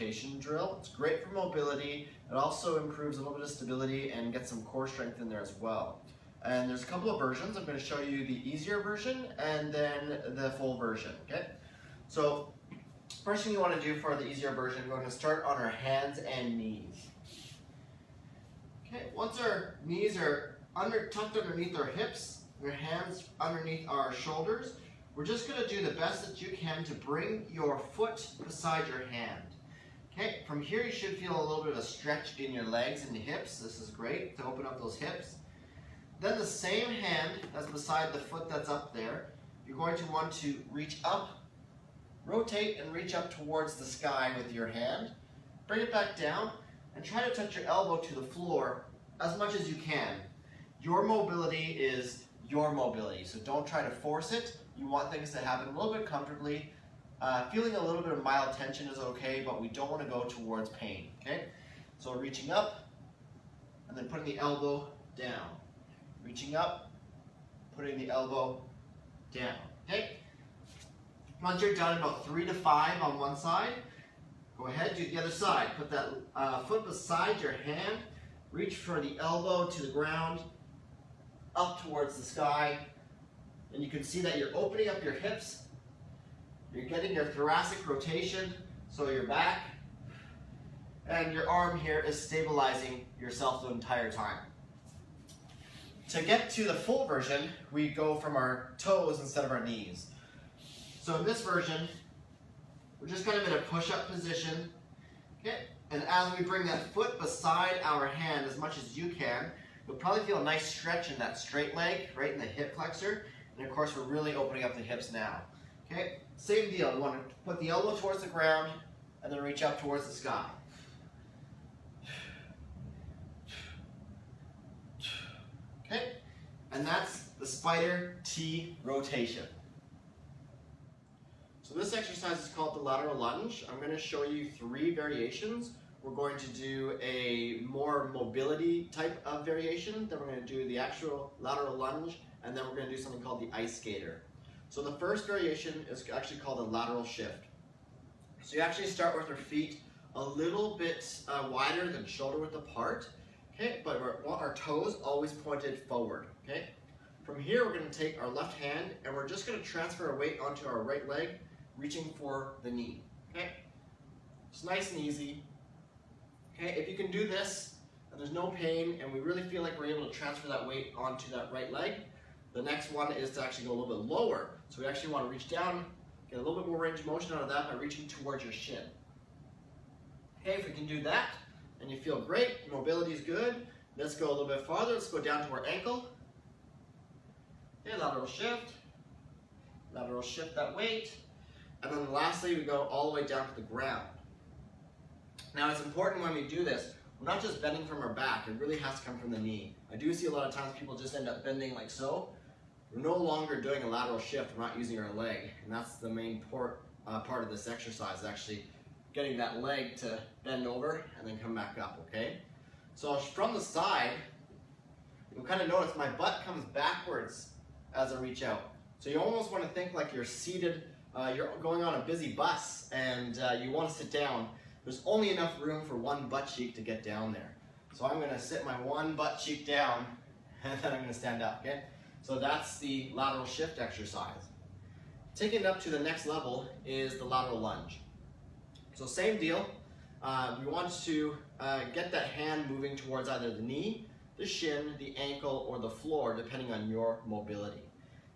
rotation drill. It's great for mobility. It also improves a little bit of stability and gets some core strength in there as well. And there's a couple of versions. I'm going to show you the easier version and then the full version, okay? So first thing you want to do for the easier version, we're going to start on our hands and knees. Okay, once our knees are tucked underneath our hips, your hands underneath our shoulders, we're just going to do the best that you can to bring your foot beside your hand. Okay, from here you should feel a little bit of a stretch in your legs and the hips. This is great to open up those hips. Then the same hand that's beside the foot that's up there, you're going to want to reach up, rotate and reach up towards the sky with your hand. Bring it back down and try to touch your elbow to the floor as much as you can. Your mobility is your mobility, so don't try to force it. You want things to happen a little bit comfortably. Feeling a little bit of mild tension is okay, but we don't want to go towards pain, okay? So reaching up and then putting the elbow down. Reaching up, putting the elbow down, okay? Once you're done, about 3 to 5 on one side, go ahead, do the other side. Put that foot beside your hand, reach for the elbow to the ground, up towards the sky, and you can see that you're opening up your hips, you're getting your thoracic rotation, so your back, and your arm here is stabilizing yourself the entire time. To get to the full version, we go from our toes instead of our knees. So in this version, we're just kind of in a push-up position, okay? And as we bring that foot beside our hand as much as you can, you'll probably feel a nice stretch in that straight leg, right in the hip flexor. And of course, we're really opening up the hips now, okay? Same deal, you want to put the elbow towards the ground and then reach up towards the sky. Okay, and that's the spider T rotation. So this exercise is called the lateral lunge. I'm going to show you 3 variations. We're going to do a more mobility type of variation, then we're going to do the actual lateral lunge, and then we're going to do something called the ice skater. So the first variation is actually called a lateral shift. So you actually start with your feet a little bit wider than shoulder width apart. Okay, but our toes always pointed forward, okay? From here, we're going to take our left hand and we're just going to transfer our weight onto our right leg, reaching for the knee, okay? It's nice and easy. Okay, if you can do this and there's no pain and we really feel like we're able to transfer that weight onto that right leg, the next one is to actually go a little bit lower. So we actually want to reach down, get a little bit more range of motion out of that by reaching towards your shin. Okay, if we can do that, and you feel great, mobility is good. Let's go a little bit farther. Let's go down to our ankle. Okay, lateral shift that weight. And then lastly, we go all the way down to the ground. Now it's important when we do this, we're not just bending from our back, it really has to come from the knee. I do see a lot of times people just end up bending like so. We're no longer doing a lateral shift, we're not using our leg. And that's the main part of this exercise, actually getting that leg to bend over and then come back up, okay? So from the side, you'll kind of notice my butt comes backwards as I reach out. So you almost want to think like you're seated, you're going on a busy bus and you want to sit down. There's only enough room for one butt cheek to get down there. So I'm going to sit my one butt cheek down and then I'm going to stand up, okay? So that's the lateral shift exercise. Taking it up to the next level is the lateral lunge. So same deal, we want to get that hand moving towards either the knee, the shin, the ankle, or the floor, depending on your mobility.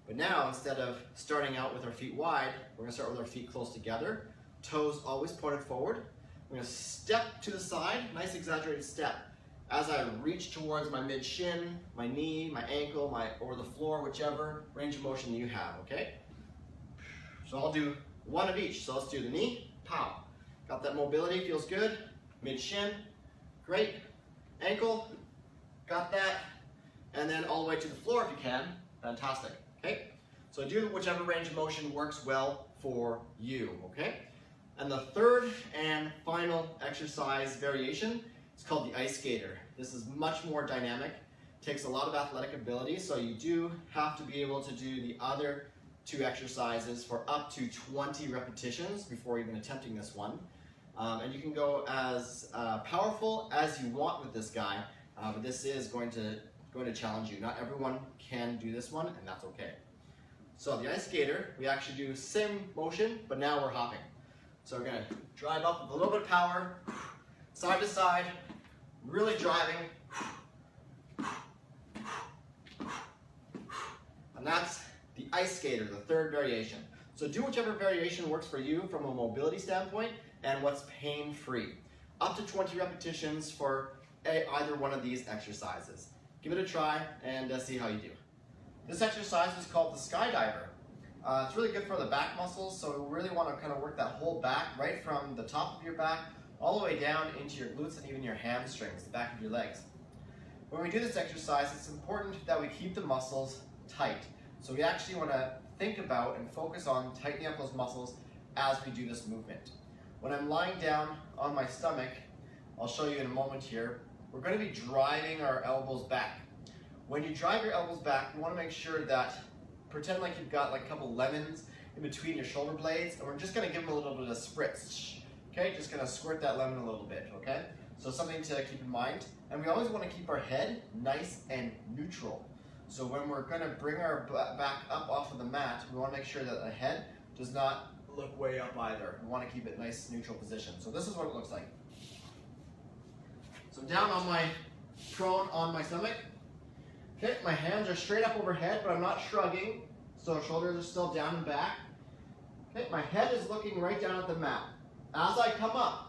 But now, instead of starting out with our feet wide, we're going to start with our feet close together, toes always pointed forward. We're going to step to the side, nice exaggerated step, as I reach towards my mid-shin, my knee, my ankle, or the floor, whichever range of motion you have, okay? So I'll do one of each. So let's do the knee, pow. Got that mobility, feels good. Mid-shin, great. Ankle, got that. And then all the way to the floor if you can, fantastic, okay? So do whichever range of motion works well for you, okay? And the third and final exercise variation is called the ice skater. This is much more dynamic, takes a lot of athletic ability, so you do have to be able to do the other 2 exercises for up to 20 repetitions before even attempting this one. And you can go as powerful as you want with this guy, but this is going to challenge you. Not everyone can do this one, and that's okay. So the ice skater, we actually do same motion, but now we're hopping. So we're gonna drive up with a little bit of power, side to side, really driving. And that's the ice skater, the third variation. So do whichever variation works for you from a mobility standpoint and what's pain-free. Up to 20 repetitions for either one of these exercises. Give it a try and see how you do. This exercise is called the skydiver. It's really good for the back muscles, so we really want to kind of work that whole back right from the top of your back all the way down into your glutes and even your hamstrings, the back of your legs. When we do this exercise, it's important that we keep the muscles tight. So we actually want to think about and focus on tightening up those muscles as we do this movement. When I'm lying down on my stomach, I'll show you in a moment here, we're going to be driving our elbows back. When you drive your elbows back, you want to make sure that, pretend like you've got like a couple lemons in between your shoulder blades, and we're just going to give them a little bit of spritz. Okay, just going to squirt that lemon a little bit, okay? So something to keep in mind. And we always want to keep our head nice and neutral. So when we're going to bring our back up off of the mat, we want to make sure that the head does not look way up either. We want to keep it nice, neutral position. So this is what it looks like. So down on my prone on my stomach. Okay, my hands are straight up overhead, but I'm not shrugging. So shoulders are still down and back. Okay, my head is looking right down at the mat. As I come up,